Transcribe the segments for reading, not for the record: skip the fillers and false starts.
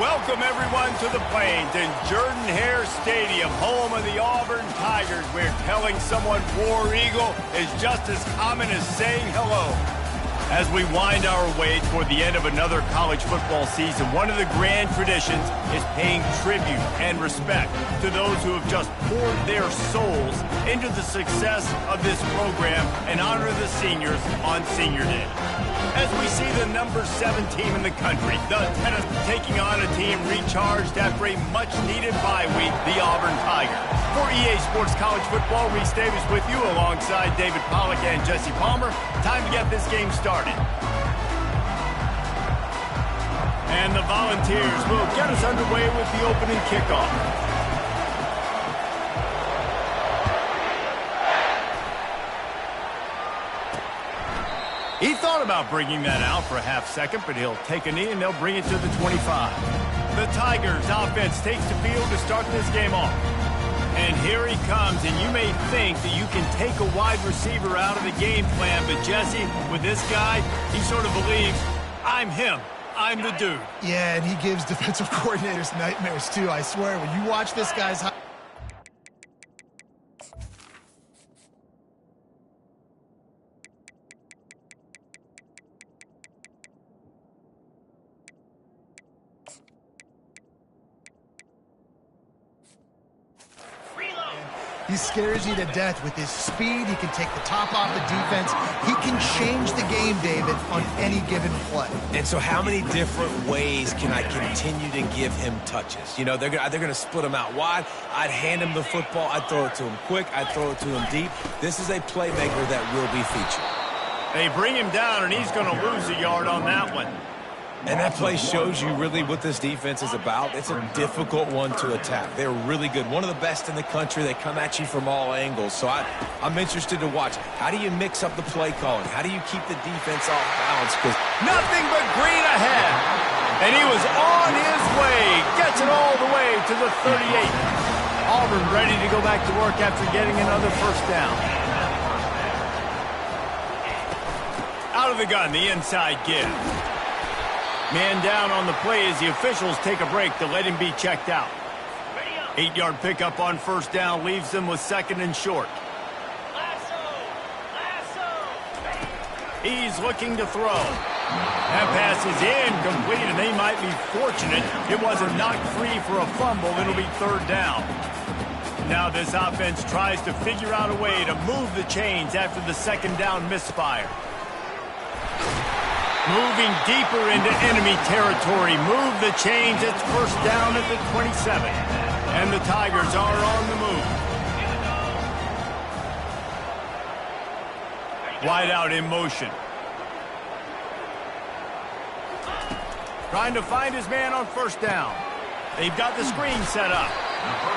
Welcome, everyone, to the Plains and Jordan-Hare Stadium, home of the Auburn Tigers, where telling someone War Eagle is just as common as saying hello. As we wind our way toward the end of another college football season, one of the grand traditions is paying tribute and respect to those who have just poured their souls into the success of this program and honor the seniors on Senior Day. As we see the number 7 team in the country, the Tennis taking on a team recharged after a much-needed bye week, the Auburn Tigers. For EA Sports College Football, Reese Davis with you alongside David Pollack and Jesse Palmer. Time to get this game started. And the Volunteers will get us underway with the opening kickoff. He thought about bringing that out for a half second, but he'll take a knee and they'll bring it to the 25. The Tigers offense takes the field to start this game off. And here he comes, and you may think that you can take a wide receiver out of the game plan, but Jesse, with this guy, he sort of believes, I'm him. I'm the dude. Yeah, and he gives defensive coordinators nightmares, too. I swear, when you watch this guy's... He scares you to death with his speed. He can take the top off the defense. He can change the game, David, on any given play. And so how many different ways can I continue to give him touches? You know, they're going to split him out wide. I'd hand him the football. I'd throw it to him quick. I'd throw it to him deep. This is a playmaker that will be featured. They bring him down, and he's going to lose a yard on that one. And that play shows you really what this defense is about. It's a difficult one to attack. They're really good. One of the best in the country. They come at you from all angles. So I'm interested to watch. How do you mix up the play calling? How do you keep the defense off balance? Because nothing but green ahead. And he was on his way. Gets it all the way to the 38. Auburn ready to go back to work after getting another first down. Out of the gun, the inside give. Man down on the play as the officials take a break to let him be checked out. 8-yard pickup on first down leaves them with second and short. He's looking to throw. That pass is incomplete, and they might be fortunate it wasn't knocked free for a fumble. It'll be third down. Now this offense tries to figure out a way to move the chains after the second down misfire. Moving deeper into enemy territory. Move the chains. It's first down at the 27. And the Tigers are on the move. Wide out in motion. Trying to find his man on first down. They've got the screen set up.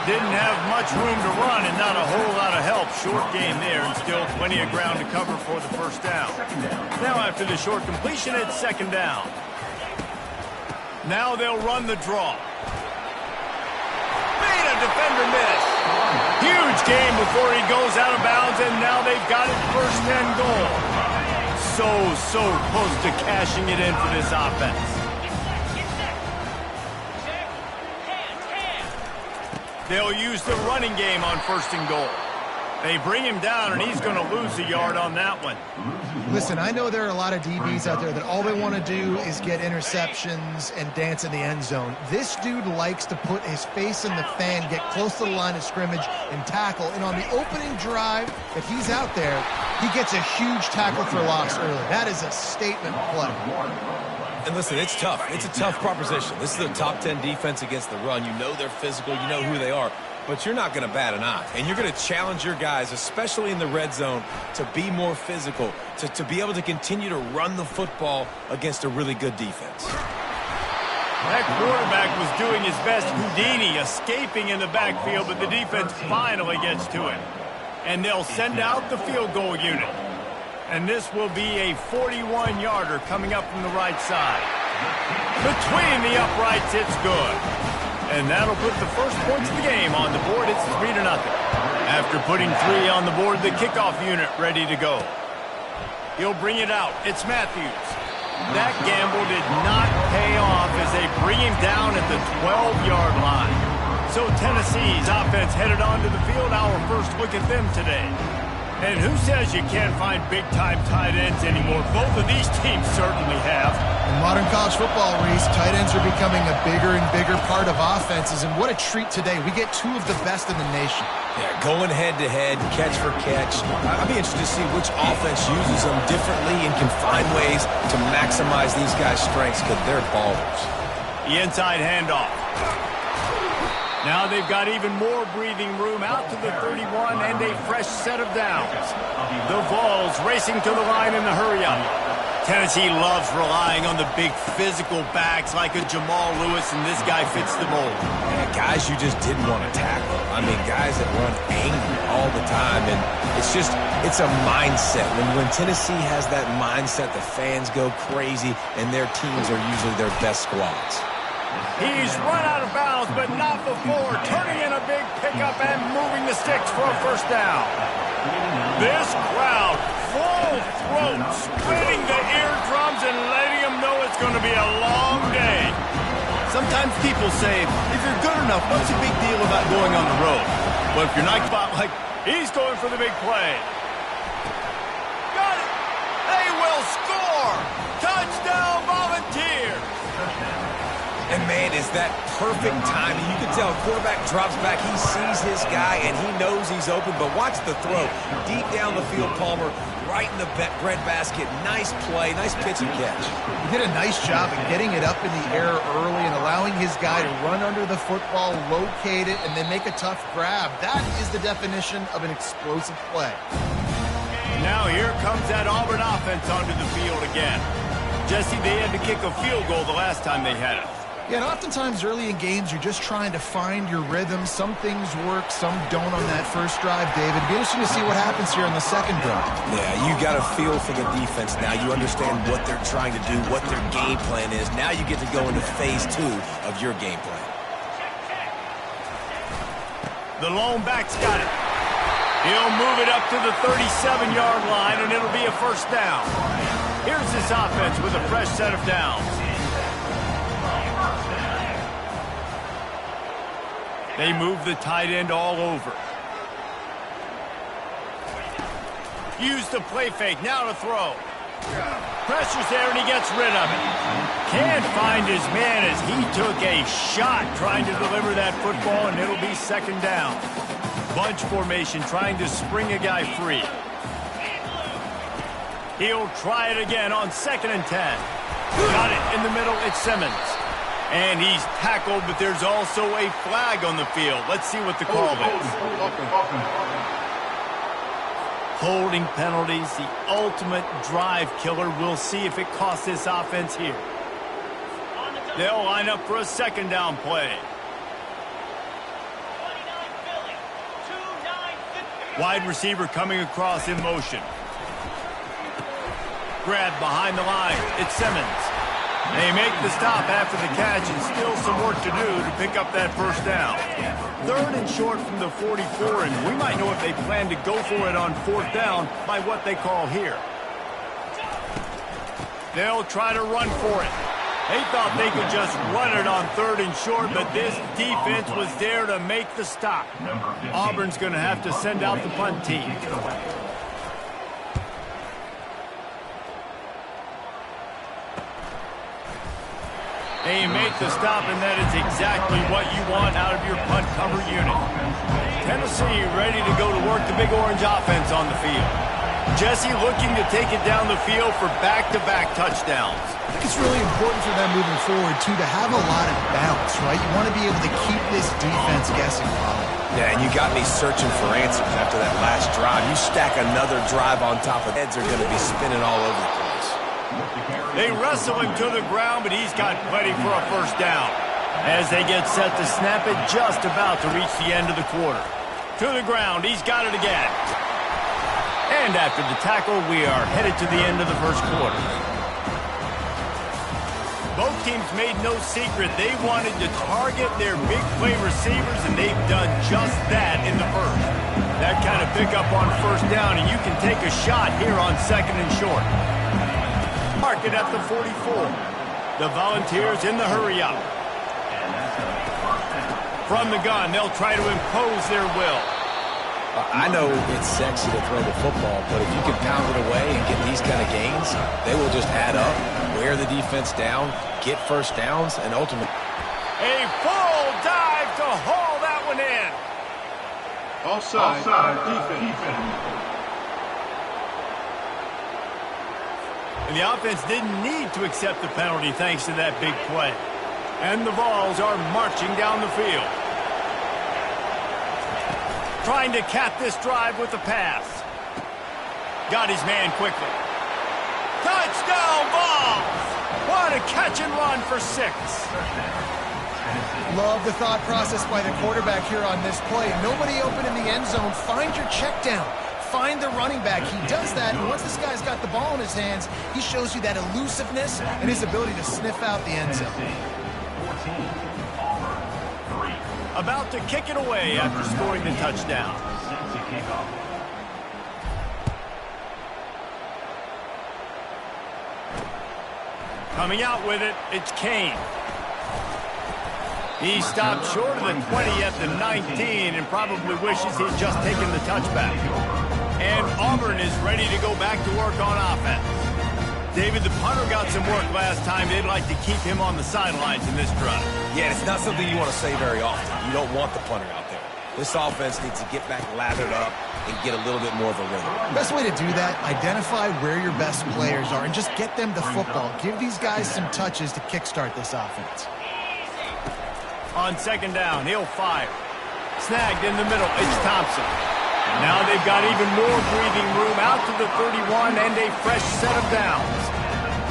Didn't have much room to run and not a whole lot of help. Short game there and still plenty of ground to cover for the first down. Now after the short completion, it's second down. Now they'll run the draw. Made a defender miss. Huge game before he goes out of bounds, and now they've got it first and goal. So close to cashing it in for this offense. They'll use the running game on first and goal. They bring him down, and he's going to lose a yard on that one. Listen, I know there are a lot of DBs out there that all they want to do is get interceptions and dance in the end zone. This dude likes to put his face in the fan, get close to the line of scrimmage, and tackle. And on the opening drive that he's out there, he gets a huge tackle for loss early. That is a statement play. And listen, it's tough. It's a tough proposition. This is a top 10 defense against the run. You know they're physical. You know who they are. But you're not going to bat an eye. And you're going to challenge your guys, especially in the red zone, to be more physical, to be able to continue to run the football against a really good defense. That quarterback was doing his best Houdini, escaping in the backfield, but the defense finally gets to him. And they'll send out the field goal unit. And this will be a 41-yarder coming up from the right side. Between the uprights, it's good. And that'll put the first points of the game on the board. It's 3-0. After putting 3 on the board, the kickoff unit ready to go. He'll bring it out. It's Matthews. That gamble did not pay off as they bring him down at the 12-yard line. So Tennessee's offense headed onto the field. Our first look at them today. And who says you can't find big-time tight ends anymore? Both of these teams certainly have. In modern college football, Reese, tight ends are becoming a bigger and bigger part of offenses. And what a treat today. We get two of the best in the nation. Yeah, going head-to-head, catch for catch. I'd be interested to see which offense uses them differently and can find ways to maximize these guys' strengths because they're ballers. The inside handoff. Now they've got even more breathing room out to the 31 and a fresh set of downs. The Vols racing to the line in the hurry-up. Tennessee loves relying on the big physical backs like a Jamal Lewis, and this guy fits the mold. Yeah, guys you just didn't want to tackle. I mean, guys that run angry all the time, and it's a mindset. When Tennessee has that mindset, the fans go crazy, and their teams are usually their best squads. He's run out of bounds, but not before. Turning in a big pickup and moving the sticks for a first down. This crowd, full throat, splitting the eardrums and letting them know it's going to be a long day. Sometimes people say, if you're good enough, what's the big deal about going on the road? But if you're not like, he's going for the big play. Got it! They will score! Touchdown, Volunteers! And, man, is that perfect timing. You can tell quarterback drops back. He sees his guy, and he knows he's open. But watch the throw. Deep down the field, Palmer, right in the breadbasket. Nice play, nice pitch and catch. He did a nice job of getting it up in the air early and allowing his guy to run under the football, locate it, and then make a tough grab. That is the definition of an explosive play. Now here comes that Auburn offense onto the field again. Jesse, they had to kick a field goal the last time they had it. Yeah, and oftentimes early in games, you're just trying to find your rhythm. Some things work, some don't on that first drive, David. It'd be interesting to see what happens here on the second drive. Yeah, you got a feel for the defense now. You understand what they're trying to do, what their game plan is. Now you get to go into phase 2 of your game plan. The lone back's got it. He'll move it up to the 37-yard line, and it'll be a first down. Here's this offense with a fresh set of downs. They move the tight end all over. Use the play fake. Now to throw. Pressure's there, and he gets rid of it. Can't find his man as he took a shot trying to deliver that football, and it'll be second down. Bunch formation trying to spring a guy free. He'll try it again on 2nd and 10. Got it in the middle. It's Simmons. And he's tackled, but there's also a flag on the field. Let's see what the call is. Holding penalties, the ultimate drive killer. We'll see if it costs this offense here. They'll line up for a second down play. Wide receiver coming across in motion. Grab behind the line. It's Simmons. They make the stop after the catch, and still some work to do to pick up that first down. 3rd and short from the 44, and we might know if they plan to go for it on 4th down by what they call here. They'll try to run for it. They thought they could just run it on 3rd and short, but this defense was there to make the stop. Auburn's going to have to send out the punt team. They make the stop, and that is exactly what you want out of your punt cover unit. Tennessee ready to go to work the Big Orange offense on the field. Jesse looking to take it down the field for back-to-back touchdowns. I think it's really important for them moving forward, too, to have a lot of bounce, right? You want to be able to keep this defense guessing, Colin. Yeah, and you got me searching for answers after that last drive. You stack another drive on top of heads are going to be spinning all over the place. They wrestle him to the ground, but he's got plenty for a first down. As they get set to snap it, just about to reach the end of the quarter. To the ground, he's got it again. And after the tackle, we are headed to the end of the first quarter. Both teams made no secret they wanted to target their big play receivers, and they've done just that in the first. That kind of pickup on first down, and you can take a shot here on 2nd and short. mark it at the 44. The Volunteers in the hurry-up. From the gun, they'll try to impose their will. I know it's sexy to throw the football, but if you can pound it away and get these kind of gains, they will just add up, wear the defense down, get first downs, and ultimately... A full dive to haul that one in. Offside defense. And the offense didn't need to accept the penalty thanks to that big play. And the Vols are marching down the field. Trying to cap this drive with the pass. Got his man quickly. Touchdown, Vols! What a catch and run for 6. Love the thought process by the quarterback here on this play. Nobody open in the end zone. Find your check down. Find the running back. He does that, and once this guy's got the ball in his hands, he shows you that elusiveness and his ability to sniff out the end zone. About to kick it away after scoring the touchdown. Coming out with it, it's Kane. He stopped short of the 20 at the 19 and probably wishes he'd just taken the touchback. And Auburn is ready to go back to work on offense. David, the punter got some work last time. They'd like to keep him on the sidelines in this drive. Yeah, it's not something you want to say very often. You don't want the punter out there. This offense needs to get back lathered up and get a little bit more of a rhythm. Best way to do that, identify where your best players are and just get them the football. Give these guys some touches to kickstart this offense. On second down, he'll fire. Snagged in the middle, it's Thompson. Now they've got even more breathing room out to the 31 and a fresh set of downs.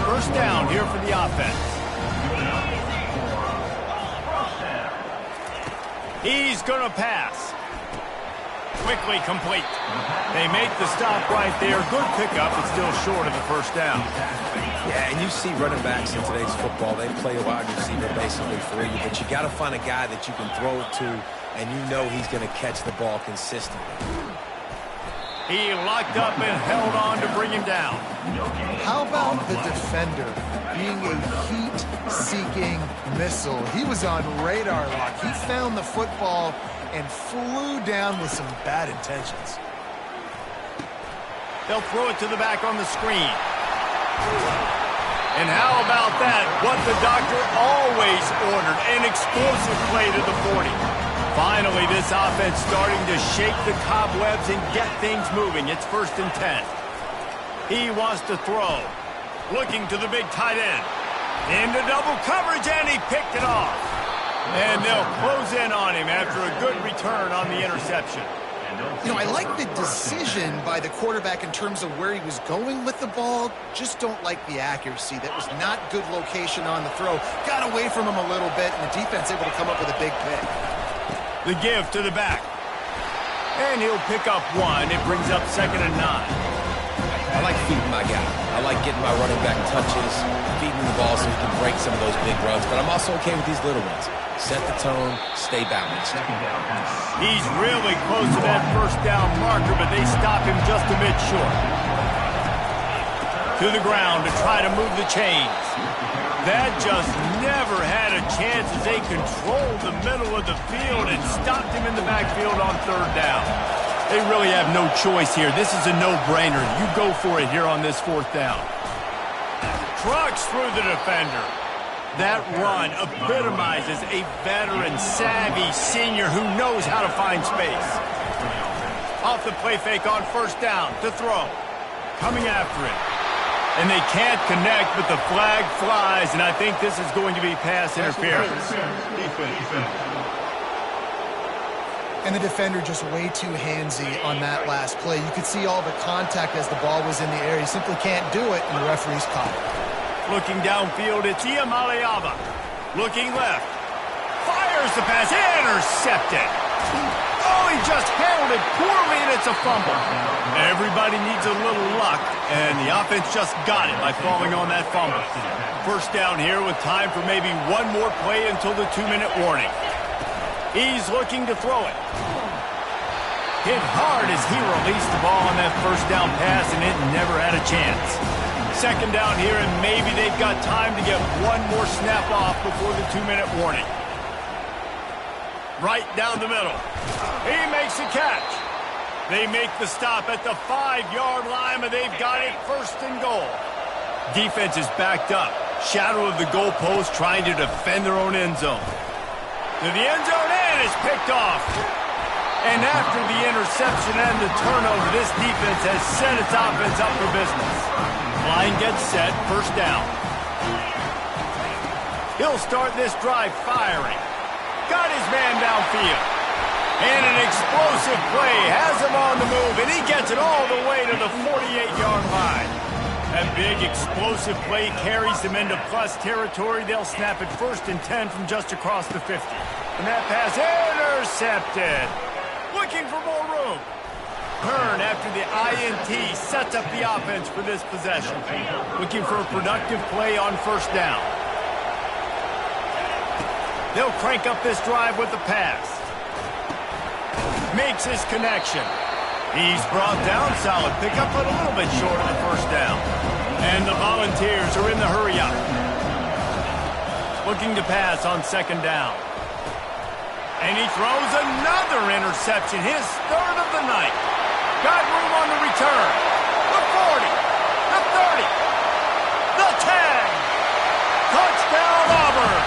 First down here for the offense. He's going to pass. Quickly complete. They make the stop right there. Good pickup, but still short of the first down. Yeah, and you see running backs in today's football, they play a wide receiver basically for you, but you got to find a guy that you can throw it to, and you know he's going to catch the ball consistently. He locked up and held on to bring him down. How about the defender being a heat-seeking missile? He was on radar lock. He found the football and flew down with some bad intentions. They'll throw it to the back on the screen. And how about that? What the doctor always ordered, an explosive play to the 40. Finally, this offense starting to shake the cobwebs and get things moving. It's 1st and 10. He wants to throw. Looking to the big tight end. Into double coverage, and he picked it off. And they'll close in on him after a good return on the interception. You know, I like the decision by the quarterback in terms of where he was going with the ball. Just don't like the accuracy. That was not good location on the throw. Got away from him a little bit, and the defense able to come up with a big pick. The give to the back. And he'll pick up 1. It brings up 2nd and 9. I like feeding my guy. I like getting my running back touches, feeding the ball so he can break some of those big runs, but I'm also okay with these little ones. Set the tone, stay balanced. He's really close to that first down marker, but they stop him just a bit short. To the ground to try to move the chains. That just never had a chance as they controlled the middle of the field and stopped him in the backfield on 3rd down. They really have no choice here. This is a no-brainer. You go for it here on this 4th down. Trucks through the defender. That run epitomizes a veteran, savvy senior who knows how to find space. Off the play fake on 1st down to throw. Coming after it. And they can't connect, but the flag flies, and I think this is going to be pass interference. And the defender just way too handsy on that last play. You could see all the contact as the ball was in the air. He simply can't do it, and the referee's caught it. Looking downfield, it's Iamaleava. Looking left. Fires the pass. Intercepted. Oh, he just handled it poorly, and it's a fumble. Everybody needs a little luck, and the offense just got it by falling on that fumble. First down here with time for maybe one more play until the 2-minute warning. He's looking to throw it. Hit hard as he released the ball on that first down pass, and it never had a chance. Second down here, and maybe they've got time to get one more snap off before the 2-minute warning. Right down the middle. He makes a catch. They make the stop at the 5-yard line, but they've got it first and goal. Defense is backed up. Shadow of the goalpost, trying to defend their own end zone. To the end zone, and it's picked off. And after the interception and the turnover, this defense has set its offense up for business. Line gets set, first down. He'll start this drive firing. Got his man downfield. And an explosive play has him on the move, and he gets it all the way to the 48-yard line. That big explosive play carries them into plus territory. They'll snap it first and 10 from just across the 50. And that pass intercepted. Looking for more room. Hearn, after the INT, sets up the offense for this possession. Looking for a productive play on first down. They'll crank up this drive with the pass. Makes his connection. He's brought down, solid pickup, but a little bit short of the first down. And the Volunteers are in the hurry-up. Looking to pass on second down. And he throws another interception, his third of the night. Got room on the return. The 40, the 30, the 10. Touchdown, Auburn.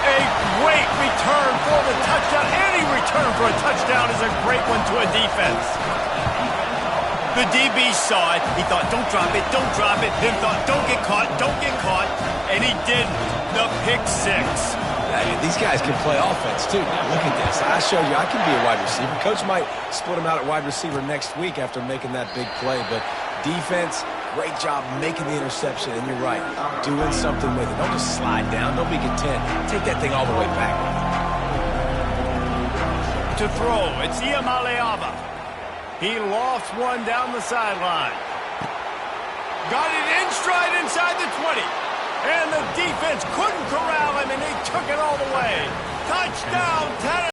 A great return for the touchdown. Any return for a touchdown is a great one to a defense. The DB saw it. He thought, don't drop it, don't drop it. Then thought, don't get caught, don't get caught. And he did the pick six. These guys can play offense, too. Now, look at this. I showed you I can be a wide receiver. Coach might split him out at wide receiver next week after making that big play. But defense, great job making the interception. And you're right, doing something with it. Don't just slide down. Don't be content. Take that thing all the way back. To throw, it's Iamaleava. He lofts one down the sideline. Got it in stride inside the 20. And the defense couldn't corral him, and they took it all the way. Touchdown, Tennessee.